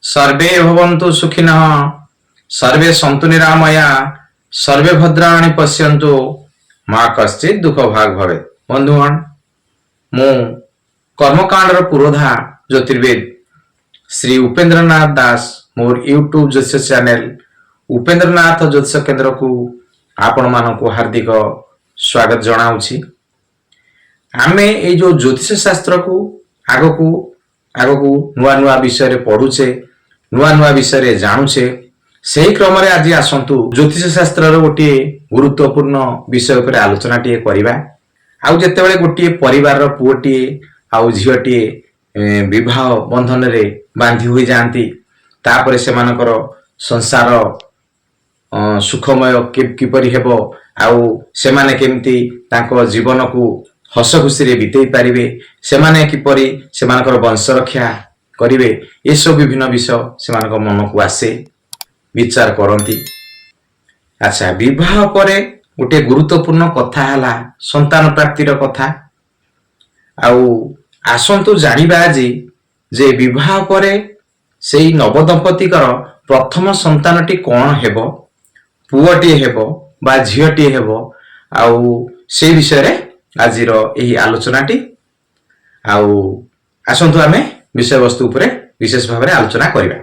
सर्वे भवन्तु सुखिनः सर्वे सन्तु निरामया सर्वे भद्राणि पश्यन्तु मां कश्चित् दुख भाग भवेत्। बंधुगण मु कर्मकांडर पुरोधा ज्योतिर्वेद श्री उपेन्द्रनाथ दास मोर यूट्यूब ज्योतिष चैनल उपेन्द्रनाथ ज्योतिष केन्द्र को आपण मानक हार्दिक स्वागत जनाऊँगी। आमे ये जो ज्योतिष शास्त्र को आगकू आगकू नुआ नुआ विषय पढ़ुचे नुआ नुआ विषय जानूचे सही क्रम रे आज आसंतु ज्योतिष शास्त्र गोटे गुरुत्वपूर्ण विषय पर आलोचना टे करबा। आउ जेतेबेले गोटे परिवार रो पुओटी आउ झियोटी विवाह बंधन रे बांधी होई जांती तापरे सेमानकर संसार सुखमय किपरि हेबो आउ सेमाने केमती ताको जीवन को हस खुशी रे बितेई पारिबे सेमाने किपरि सेमानकर वंश रक्षा करिवे ए सब विभिन्न विषय सेमानकर मन को आसे विचार करती। अच्छा विवाह परे गोटे गुरुत्वपूर्ण कथा हला संतान प्राप्तिर कथा। आउ आसंतु जानिबा जे विवाह परे सेई नवदंपति कर प्रथम संतानटी कौन हेबो पुओटी हेबो बा झियोटी हेबो आउ से विषय रे आजिर एही आलोचनाटी आउ आसंतु आमे विषय वस्तु उपरे विशेष भाव आलोचना करिबा।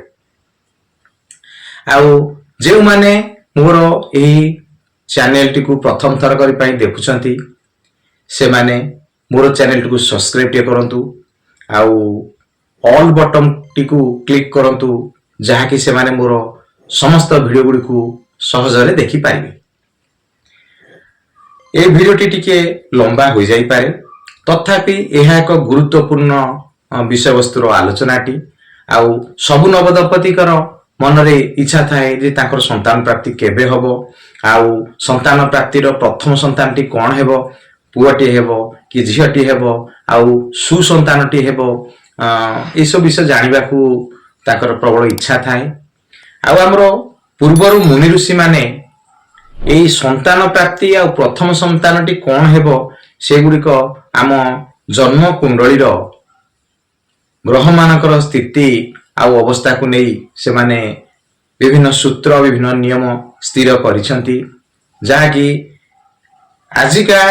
आउ जे माने मोर एही चैनल टी को प्रथम थर करि पई देखुछंती से माने मोर चैनल टी को सब्सक्राइब टे करंतु आउ ऑल बटन टी को क्लिक करंतु जहा कि से माने मोर समस्त वीडियो गुडी को सहज रे देखि पाइबे। ए वीडियो टी टिके लंबा हो जाई पारे तथापि यह एक गुरुत्वपूर्ण विषय वस्तुर आलोचनाटी आउ सबु नवदंपति कर मन रे इच्छा थाए जे ताकर संतान प्राप्ति केबे हबो आउ संतान प्राप्तिर प्रथम संतानटी कोन हेबो पुओटी हेबो कि झियोटी हेबो आउ सुसंतानटी हेबो ए सब विषय जानिबा को ताकर प्रबल इच्छा थाए। आउ हमरो पूर्वरु मुनि ऋषि माने एई संतान प्राप्ति आ प्रथम संतानटी कोन हेबो से गुडिक आम जन्म कुंडली रो ग्रह मानकर स्थिति आउ अवस्था को नहीं से माने विभिन्न सूत्र विभिन्न नियम स्थिर करिसंती जहा कि आजिका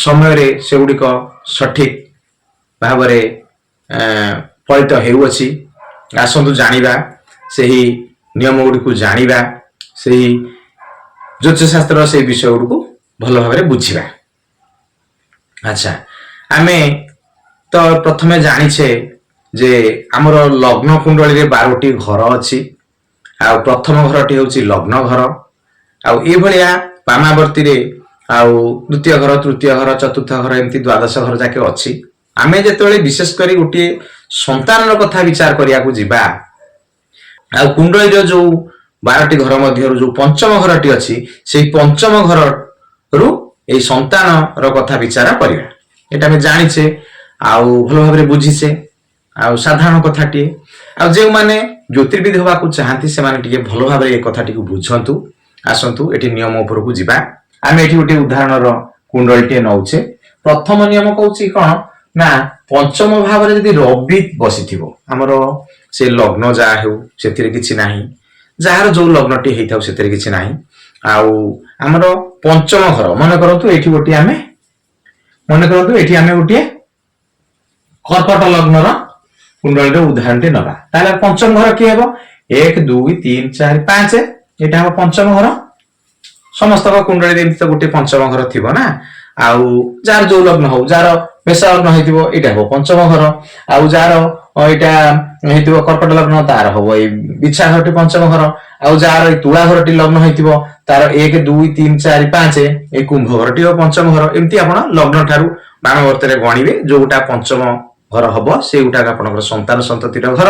समय रे से गुडिक सठिक भावरे फलित हेउछि। आसंतु जानिबा सेही नियम गुडिक जानिबा सेही ज्योतिष शास्त्र से विषय गुडिक भल भावरे बुझिबा। अच्छा आमे तो प्रथमे जानिछे जे हमर लग्न कुंडली रे 12टी घर अछि आ प्रथम घरटी होछि लग्न घर आ ए भलिया पामावर्ती रे आ द्वितीय घर तृतीय घर चतुर्थ घर एमती द्वादश घर जाके अछि। आमे जेतेबेले विशेष करी गोटे संतान रो कथा विचार करिया को जिबा आ कुंडली रे जो 12टी घर मध्य जो पंचम घरटी अछि सेही पंचम घर रु ए संतान रो कथा विचार करिया एटा हम जानिछे आ भल भाबरे बुझिछे आ साधारण कथाटी आ जे माने ज्योतिर्विद होबा को चाहंती से माने टिके भलो भाबरे ए कथाटी को बुझंतु। आसंतु एठी नियम ऊपर को जिबा आमे एठी गोटे उदाहरण रो कुंडलीटे नउछे। प्रथम नियम कहउची कोन ना पंचम भाव रे यदि रवि बसिथिबो हमरो से लग्न जा हेउ सेथिरे किछि नाही जहार जो लग्नटी हेइथाउ सेथिरे किछि नाही आउ हमरो पंचम घर मन करंतु एठी गोटे आमे मन करंतु एठी आमे गोटे कर्कट लग्न रो कुंडली उदाहरण टे नबा ताले पंचम घर के हेबो 1 2 3 4 5 एटा हम पंचम घर समस्त कुंडली रे तो गोटे पंचम घर थिबो ना आउ जार जो लग्न हो जार मेष लग्न हेतिबो एटा हो पंचम घर आउ जार एटा हेतिबो कर्कट लग्न तार हो ए बिछा घरटी पंचम घर आउ जार तुला घरटी लग्न हेतिबो तार 1 2 3 4 5 ए कुंभ घरटी हो पंचम घर एमती आपण लग्न थारु बाणवर्त रे गणिबे जोटा पंचम घर हबो से उटा आपनकर संतान संतति घर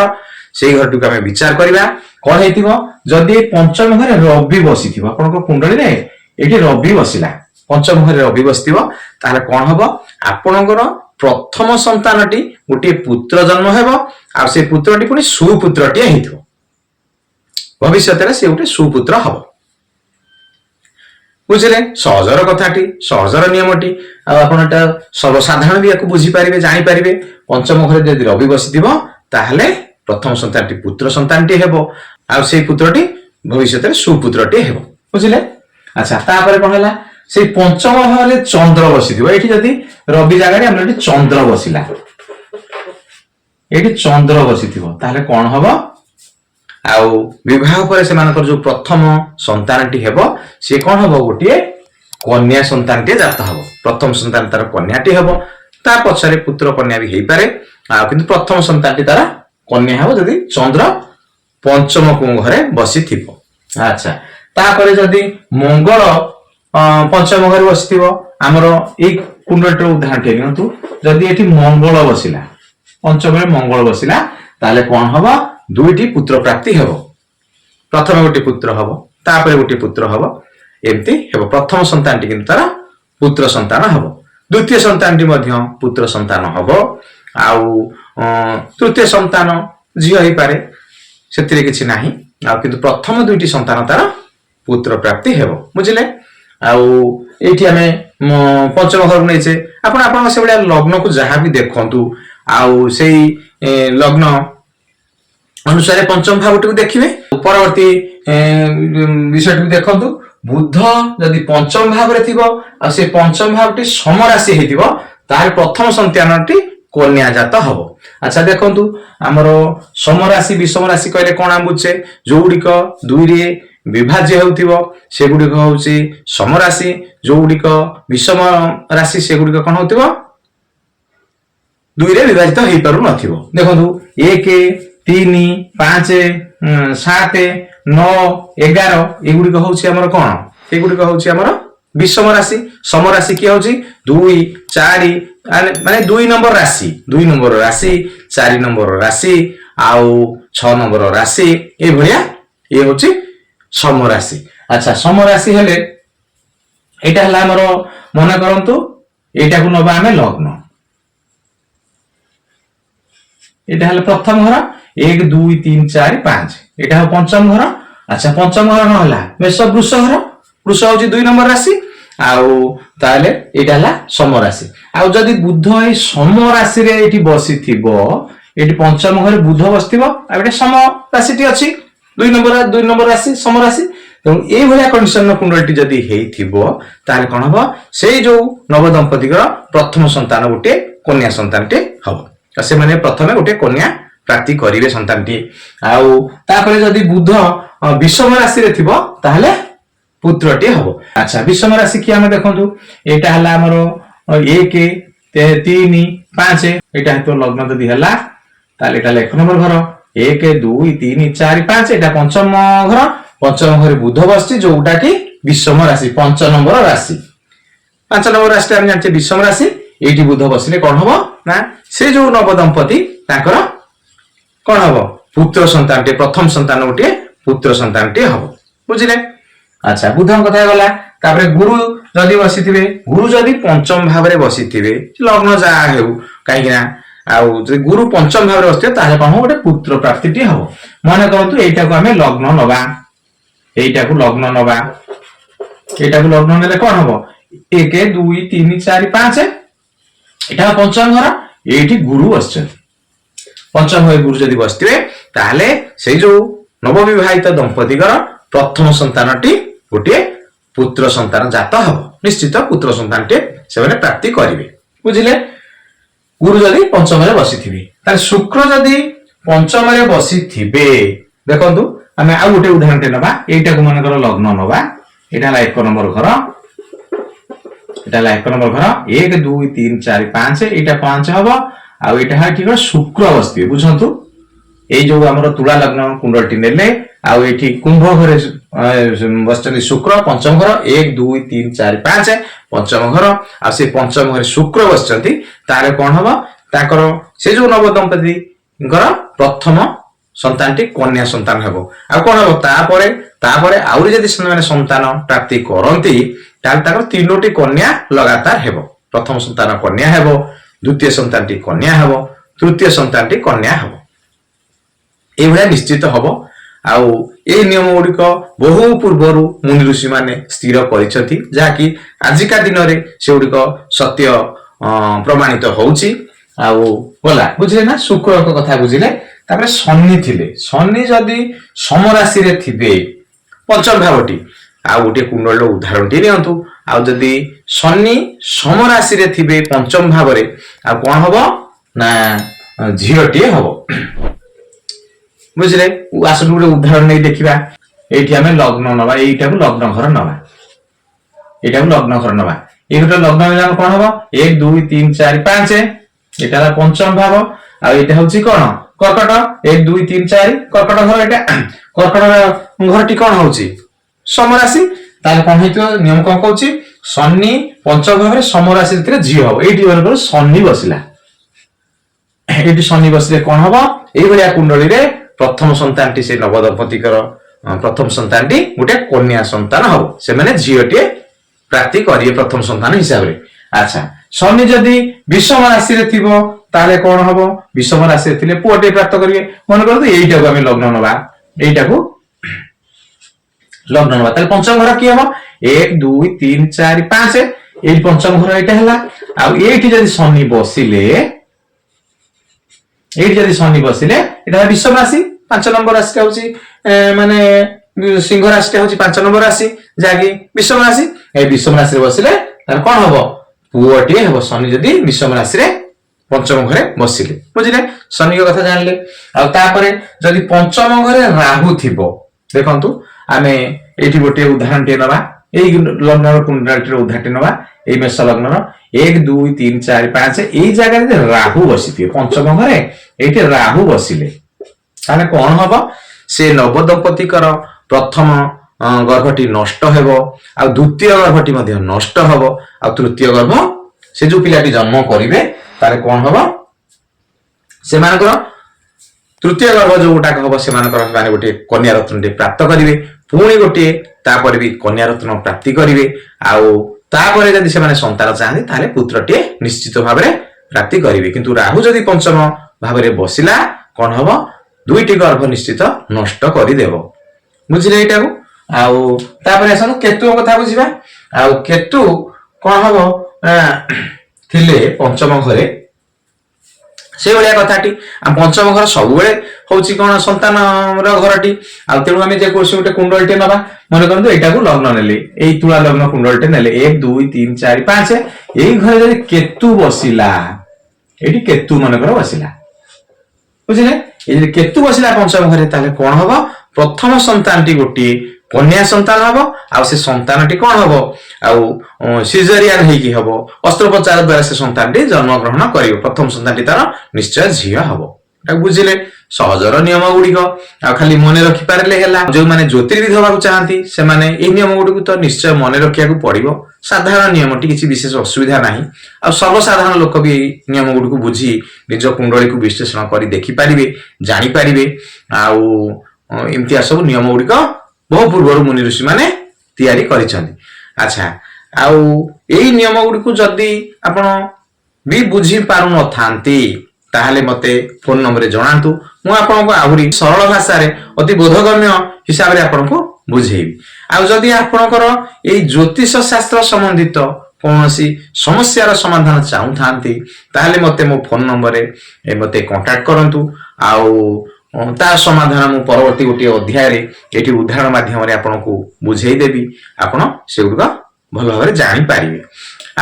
से घरटू आमे विचार करिबा कोन हेतिबो जदी पंचम घरे रवि बसिथिबो आपनकर कुंडली रे एठी रवि बसिला पंचम घरे रवि बसिथिबो ताले कोन हबो आपनकर प्रथम संतानटी गोटे पुत्र जन्म हेबो आ से पुत्रटी पुनी सुपुत्रटी हेतिबो भविष्यत रे से गोटे सुपुत्र हबो। बुझले सहजर कथाटी सहजर नियमटी आपनटा सर्वसाधारण भी याको बुझी पारिबे जानि पारिबे पंचम घरे यदि रवि बसिथिबो ताहले प्रथम सन्तानटी पुत्र सन्तानटी हेबो आ सेई पुत्रटी भविष्यत सुपुत्रटी हेबो बुझिले। अच्छा तापर कोन हला से पंचम भाव चंद्र बसिथिबो एठी जदि रवि जगह हमर एठी चंद्र बसिला एठी चंद्र बसिथिबो ताले कोन हबो आउ विवाह पर से मानकर जो प्रथम संतानटी हेबो से कोन हबो गोटिए कन्या संतानटी जात हबो प्रथम संतान तार कन्याटी हबो ता पछरे पुत्र कन्या भी हेई पारे आ किंतु प्रथम संतानटी तार कन्या हबो जदि चंद्र पंचम को घरे बसिथिबो। अच्छा तापर जदि मंगल पंचम घरे बसिथिबो हमरो ए कुंडलीर उदाहरण टे नियंतु जदि एठी मंगल बसिला पंचम रे मंगल बसिला ताले कोन हबो दुईटी पुत्र प्राप्ति हेबो प्रथम गोटे पुत्र हबो तापर गोटे पुत्र हबो एमती हेबो प्रथम संतानटी किंतु तार पुत्र संतान हबो द्वितीय संतानटी मध्य पुत्र संतान हबो आउ तृतीय संतान झियो हेई पारे सेतिरे किछि नाही आ किंतु प्रथम दुईटी संतान तार पुत्र प्राप्ति हेबो बुझिले। आउ एठी हमें पंचम घर नैचे आपण आपण से बडा लग्न को जहां भी देखंतु आउ सेई लग्न अनुसार पंचम भावटी को देखिबे परवर्ती विषय को देखंतु बुध जदि पंचम भाव रे थिबो आ से पंचम भावटी समराशि हेतिबो तार प्रथम संतानटी कन्या जात हबो। अच्छा देखंतु हमरो समराशि विषम राशि कहले कोन हम बुझे जोउडिक दुई रे विभाज्य हेउथिबो से गुडी को होउची समराशि जोउडिक विषम राशि से गुडी को कोन होउथिबो दुई रे विभाजित हेई पारु नथिबो। देखंतु 1 3 5 7 9 11 एगुडी को होउची हमर कोन एगुडी को होउची हमर विषम राशि समराशि की होउची 2 4 माने 2 नंबर राशि 4 नंबर राशि आउ 6 नंबर राशि ए भलिया ए होची समराशि। अच्छा समराशि हेले एटा हला हमरो मने करंतु एटा को नबा हमें लग्न एटा हला प्रथम घर 1 2 3 4 5 एटा हो पंचम घर। अच्छा पंचम घर न हला मेष वृष घर वृष होची 2 नंबर राशि आउ ताले एटा हला समराशि आउ जदी बुध ए समराशि रे एठी बसिथिबो एठी पंचम घर बुध बसथिबो आ एटा समराशि टी अछि 2 नंबर राशि समराशि तो ए भलिया कंडीशन न कुंडलटी जदी हेइथिबो ताले कोन हबो सेई जो नव दंपति कर प्रथम संतान गोटे कन्या संतानटे हबो से माने प्रथमे गोटे कन्या प्राप्ति करिवे संतानटी आउ तापर जदी बुध विषम राशि रे थिबो ताले पुत्रटी हबो। अच्छा विषम राशि की हम देखंतु एटा हला हमरो 1 3 5 एटा तो लग्न जदी हला ताले एटा 1 नंबर घर 1 2 3 4 5 एटा पंचम घर बुध बसछि जोटा कि विषम राशि 5 नंबर राशि 5 नंबर राशि हम जानते विषम राशि एटी बुध बसिले कोन हबो ना से जो नव दंपति ताकर कोन हबो पुत्र संतानटे प्रथम संतान गोटे पुत्र संतानटे हबो बुझिले। अच्छा बुधन कथा गला तापर गुरु जदी बसिथिबे गुरु जदी पंचम भाव रे बसिथिबे लग्न जा हेउ काईना आउ जदी गुरु पंचम भाव रे बसिथिबे ताले कोन गोटे पुत्र प्राप्तिटी हबो माने करंतु एटा को हमें लग्न नबा एटा को लग्न नेले कोन हबो 1 2 3 4 5 एटा पंचम घर एठी गुरु बसछथि पंचम घर गुरु जदी बसथिबे ताले सेई जो नव विवाहित दंपति कर प्रथम संतानटी गोटे पुत्र संतान जात हबो निश्चित पुत्र संतानटे से माने प्राप्ति करिवे बुझिले। गुरु जदी पंचम रे बसिथिबे ताले शुक्र जदी पंचम रे बसिथिबे देखंतु हमें आ गोटे उदाहरण टे नबा एटा को मन कर लग्न नबा एटा ला 1 नंबर घर एटा ला 1 नंबर घर 1 2 3 4 5 एटा 5 हबो आ एटा हा ठीक शुक्र बसथिबे बुझंतु ए जो हमर तुला लग्न कुंडलटी नेले आ एठी कुंभ घरे बसचनी शुक्र पंचम घर 1 2 3 4 5 पंचम घर आ से पंचम घरे शुक्र बसचंती तारे कोन हबो ताकर से जो नव दंपति घर प्रथम संतानटी कन्या संतान हेबो आ कोन हबो तापरे आउरी जदी माने संतान प्राप्ति करंती ताल ताकर तीनोटी कन्या लगातार हेबो प्रथम संतान कन्या हेबो द्वितीय संतानटी कन्या हेबो तृतीय संतानटी कन्या हेबो ए भला निश्चित हबो आउ ए नियम गुड़िक बहु पूर्वर मुनि ऋषि माने स्थिर करिसथि जाकि आजिका दिन रे से गुड़िक सत्य प्रमाणित होउची आउ बोला बुझिले ना शुक्र को कथा बुझिले तापर शनि थिले शनि जदि सम राशि रे थिबे पंचम भावटी आ गोटे कुंडल उदाहरण टी नियंतु आ जदि शनि सम राशि रे थिबे पंचम भाव रे आ कोन हबो ना झियोटी हबो बुझले आसु गोटे उदाहरण नै देखिबा एठी हमें लग्न नबा एटा को लग्न घर नबा एटा को लग्न घर नबा ए गोटे लग्न में कोन हबो 1 2 3 4 5 एटा पंचम भाव आ एटा होची कोन कर्कट 1 2 3 4 कर्कट घर एटा कर्कट घर टी कोन होची समराशि ताले कोन हेतो नियम कोन कहूची शनि पंचम भाव रे समराशि रे झियो हबो एठी बराबर शनि बसिला एठी शनि बसले कोन हबो एई बलिया कुंडली रे प्रथम संतानटी से नवदंपतिकर प्रथम संतानटी गोटे कन्या संतान हबो से माने झियोटी प्राप्ति करिए प्रथम संतान हिसाब रे अच्छा शनि जदि विषम राशि रे थिबो ताले कोन हबो विषम राशि रे थिले पुओटे प्राप्त करिए मन करतो एइटा को हम लग्न नबा एइटा को लग्न नबा ताले पंचम घर की हबो 1 2 3 4 5 एइ पंचम घर एइटा हला आ एइठी जदि शनि बसिले एटा विषम राशि 5 नंबर राशि होची माने सिंह राशि होची 5 नंबर राशि जागी विषम राशि ए विषम राशि रे बसिले तार कोन हबो पुओटी हबो शनि जदि विषम राशि रे पंचम घरे बसिले बुझिले शनि के कथा जानले आ तापरे जदि पंचम घरे राहु थिबो देखंतु आमे एठी गोटे उदाहरण टे नबा एई लग्न कुंडली रे उदाहरण नबा एई मेष लग्न 1 2 3 4 5 एई जगह रे राहु बसिथिबे पंचम घरे एठी राहु बसिले ताने कोन हबो से नवदंपतिकर प्रथम गर्भटी नष्ट हेबो आ द्वितीय गर्भटी मध्ये नष्ट हेबो आ तृतीय गर्भ से जो पिलाटी जन्म करिवे तारे कोन हबो से मानकर तृतीय गर्भ जो गोटा हबो से मानकर माने गोटे कन्या रत्नटे प्राप्त करिवे पुणी गोटे तापर भी कन्या रत्न प्राप्ति करिवे आ तापर जदि से माने संतान चाहନ୍ତି ताले पुत्रटे निश्चित भाव रे प्राप्ति करिवे किंतु राहु जदि पंचम भाव रे बसिला कोन हबो दुईटी गर्भ निश्चित नष्ट करि देबो बुझिले एटा को आउ तापर आसन केतु कथा बुझिबा आउ केतु कोन हबो थिले पंचम घरे से भलिया कथाटी आ पंचम घर सब बेले होची कोन संतान रो घरटी आ तेनु हमें जे कोसी गोटे कुंडलटे नबा मन करंतु एटा को लग्न नेले एई तुला लग्न कुंडलटे नेले 1 2 3 4 5 एई घरे जदि केतु बसिला एटी केतु मन कर बसिला बुझिले ए केतु बसिला पंचम घरे ताले कोन हबो प्रथम संतानटी गोटी कन्या संतान हबो आ से संतानटी कोन हबो आ सिजरियन हेकी हबो अस्त्रोपचार द्वारा से संतानटी जन्म ग्रहण करियो प्रथम संतानटी तार निश्चय झियो हबो एटा बुझिले सहजर नियम गुडी आ खाली मने रखि पारले हैला जो माने ज्योतिर्विद होबाकू चाहंती से माने ए नियम गुडी तो निश्चय मने रखिया को पड़िबो साधारण नियम टी किछि विशेष असुविधा नाही आ सर्वसाधारण लोक भी नियम गुडी को बुझी निज कुंडली को विश्लेषण करी देखि पारिबे जानि पारिबे आ इम्तिया सब नियम गुडी को बहु पूर्व मुनि ऋषि माने तैयारी करिसथि अच्छा आउ एई नियम गुडी को जदी आपण भी बुझी पारु न थांती ताहले मते फोन नंबर रे जणांतु मु आपनको आहुरी सरल भाषा रे अति बोधगम्य हिसाब रे आपनको बुझेबी आ जदी आपनकर एई ज्योतिष शास्त्र संबंधित कोनोसी समस्या रो समाधान चाहू थांती ताहले मते मो फोन नंबर रे मते कांटेक्ट करंतु आउ ता समाधान मु परवर्ती गोटे अध्याय रे एठी उदाहरण माध्यम रे आपनको बुझेई देबी आपण से गुडा भलो भाबरे जानि पारिबे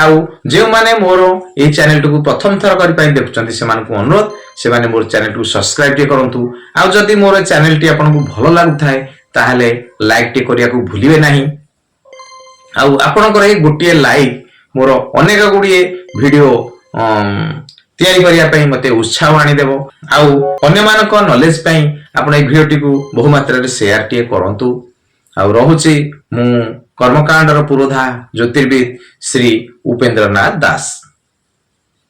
आउ जे माने मोर ए चैनल को प्रथम थर करि पाइ देखुचंती से मानकु अनुरोध से माने मोर चैनल को सब्सक्राइब टे करंतु आउ जदी मोर चैनल टी आपनको भलो लागुथाय ताहले लाइक टे करिया को भूलिबे नाही आउ आपनकर ए गोटिए लाइक मोर अनेक गुडिए वीडियो तैयारी करिया पई मते उत्साह आनी देबो आउ अन्य मानक नॉलेज पई आपण ए वीडियो टी को बहु मात्रा रे शेयर टे करंतु आउ रहुची मु कर्मकांडर पुरोधा ज्योतिर्विद श्री उपेंद्रनाथ दास।